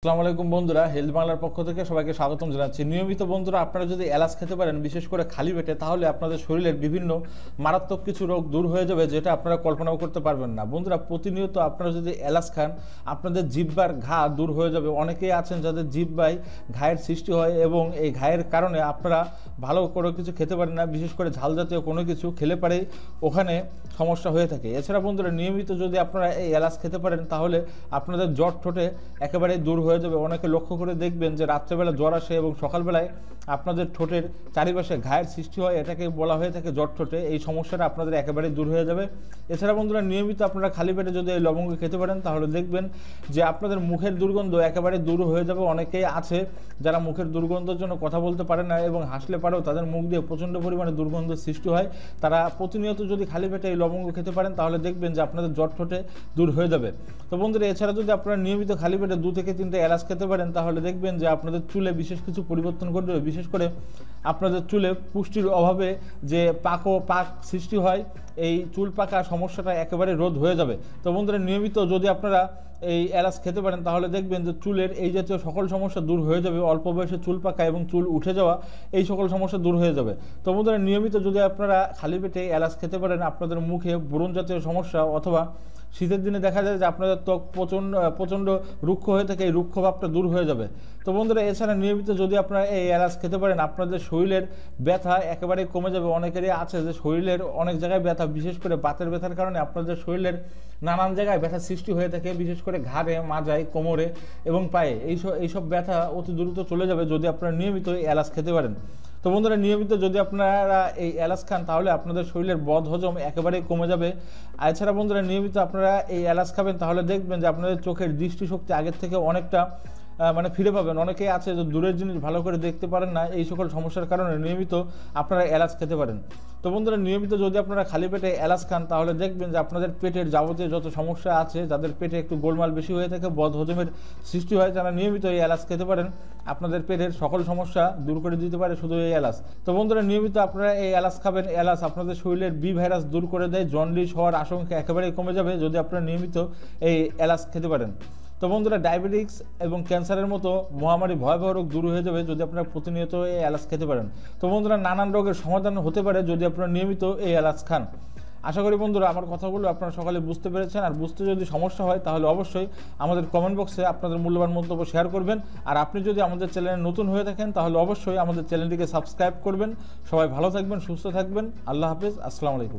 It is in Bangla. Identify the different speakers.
Speaker 1: আসসালামু আলাইকুম বন্ধুরা, হেলথ বাংলার পক্ষ থেকে সবাইকে স্বাগতম জানাচ্ছি। নিয়মিত বন্ধুরা আপনারা যদি এলাচ খেতে পারেন, বিশেষ করে খালি পেটে, তাহলে আপনাদের শরীরের বিভিন্ন মারাত্মক কিছু রোগ দূর হয়ে যাবে, যেটা আপনারা কল্পনাও করতে পারবেন না। বন্ধুরা, প্রতিনিয়ত আপনারা যদি এলাচ খান, আপনাদের জিহ্বার ঘা দূর হয়ে যাবে। অনেকেই আছেন যাদের জিহ্বায় ঘায়ের সৃষ্টি হয় এবং এই ঘায়ের কারণে আপনারা ভালো করে কিছু খেতে পারেন না, বিশেষ করে ঝাল জাতীয় কোনো কিছু খেলে পারেই ওখানে সমস্যা হয়ে থাকে। এছাড়া বন্ধুরা, নিয়মিত যদি আপনারা এই এলাচ খেতে পারেন, তাহলে আপনাদের জ্বর ঠোঁটে একেবারেই দূর হয়ে যাবে। অনেকে লক্ষ্য করে দেখবেন যে রাত্রেবেলা জ্বর আসে এবং সকালবেলায় আপনাদের ঠোঁটের চারিপাশে ঘায়ের সৃষ্টি হয়, এটাকে বলা হয়ে থাকে জ্বর ঠোঁটে। এই সমস্যাটা আপনাদের একেবারেই দূর হয়ে যাবে। এছাড়া বন্ধুরা, নিয়মিত আপনারা খালি পেটে যদি এই লবঙ্গ খেতে পারেন, তাহলে দেখবেন যে আপনাদের মুখের দুর্গন্ধ একেবারে দূর হয়ে যাবে। অনেকেই আছে যারা মুখের দুর্গন্ধের জন্য কথা বলতে পারে না এবং হাসলে পারেও তাদের মুখ দিয়ে প্রচণ্ড পরিমাণে দুর্গন্ধ সৃষ্টি হয়। তারা প্রতিনিয়ত যদি খালি পেটে এই লবঙ্গ খেতে পারেন, তাহলে দেখবেন যে আপনাদের জ্বর ঠোঁটে দূর হয়ে যাবে। তো বন্ধুরা, এছাড়া যদি আপনারা নিয়মিত খালি পেটে 2 থেকে 3টে এলাচ খেতে পারেন, তাহলে দেখবেন যে আপনাদের চুলে বিশেষ কিছু পরিবর্তন করবে। বিশেষ করে আপনাদের চুলে পুষ্টির অভাবে যে পাক সৃষ্টি হয়, এই চুল পাকা সমস্যাটা একেবারে রোধ হয়ে যাবে। তো বন্ধুরা, নিয়মিত যদি আপনারা এই এলাচ খেতে পারেন, তাহলে দেখবেন যে চুলের এই জাতীয় সকল সমস্যা দূর হয়ে যাবে। অল্প বয়সে চুল পাকা এবং চুল উঠে যাওয়া, এই সকল সমস্যা দূর হয়ে যাবে। তো বন্ধুরা, নিয়মিত যদি আপনারা খালি পেটে এলাচ খেতে পারেন, আপনাদের মুখে ব্রণ জাতীয় সমস্যা অথবা শীতের দিনে দেখা যায় যে আপনাদের ত্বক প্রচণ্ড রুক্ষ হয়ে থাকে, এই রুক্ষ ভাবটা দূর হয়ে যাবে। তো বন্ধুরা, এছাড়া নিয়মিত যদি আপনারা এই এলাচ খেতে পারেন, আপনাদের শরীরের ব্যথা একেবারে কমে যাবে। অনেকেরই আছে যে শরীরের অনেক জায়গায় ব্যথা, বিশেষ করে বাতের ব্যথার কারণে আপনাদের শরীরের নানান জায়গায় ব্যথা সৃষ্টি হয়ে থাকে, বিশেষ করে ঘাড়ে, মাজায়, কোমরে এবং পায়ে। এইসব ব্যথা অতি দ্রুত চলে যাবে যদি আপনারা নিয়মিত এই এলাচ খেতে পারেন। তো বন্ধুরা, নিয়মিত যদি আপনারা এই এলাচ খান, তাহলে আপনাদের শরীরের বদ হজম একেবারেই কমে যাবে। এছাড়া বন্ধুরা, নিয়মিত আপনারা এই এলাচ খাবেন, তাহলে দেখবেন যে আপনাদের চোখের দৃষ্টিশক্তি আগের থেকে অনেকটা ফিরে পাবেন। অনেকেই আছে যে দূরের জিনিস ভালো করে দেখতে পারেন না, এই সকল সমস্যার কারণে নিয়মিত আপনারা এলাচ খেতে পারেন। তো বন্ধুরা, নিয়মিত যদি আপনারা খালি পেটে এলাচ খান, তাহলে দেখবেন যে আপনাদের পেটের যাবতীয় যত সমস্যা আছে, যাদের পেটে একটু গোলমাল বেশি হয়ে থাকে, বদ হজমের সৃষ্টি হয়, যারা নিয়মিত এই এলাচ খেতে পারেন, আপনাদের পেটের সকল সমস্যা দূর করে দিতে পারে শুধু এই এলাচ। তো বন্ধুরা, নিয়মিত আপনারা এই এলাচ খাবেন। এলাচ আপনাদের শরীরের বি ভাইরাস দূর করে দেয়, জন্ডিস হওয়ার আশঙ্কা একেবারেই কমে যাবে যদি আপনারা নিয়মিত এই এলাচ খেতে পারেন। তো বন্ধুরা, ডায়াবেটিক্স এবং ক্যান্সারের মতো মহামারী ভয়াবহ রোগ দূর হয়ে যাবে যদি আপনারা প্রতিনিয়ত এই এলাচ খেতে পারেন। তো বন্ধুরা, নানান রোগের সমাধান হতে পারে যদি আপনারা নিয়মিত এই এলাচ খান। আশা করি বন্ধুরা, আমার কথাগুলো আপনারা সকালে বুঝতে পেরেছেন। আর বুঝতে যদি সমস্যা হয়, তাহলে অবশ্যই আমাদের কমেন্ট বক্সে আপনাদের মূল্যবান মন্তব্য শেয়ার করবেন। আর আপনি যদি আমাদের চ্যানেলে নতুন হয়ে থাকেন, তাহলে অবশ্যই আমাদের চ্যানেলটিকে সাবস্ক্রাইব করবেন। সবাই ভালো থাকবেন, সুস্থ থাকবেন। আল্লাহ হাফেজ, আসসালামু আলাইকুম।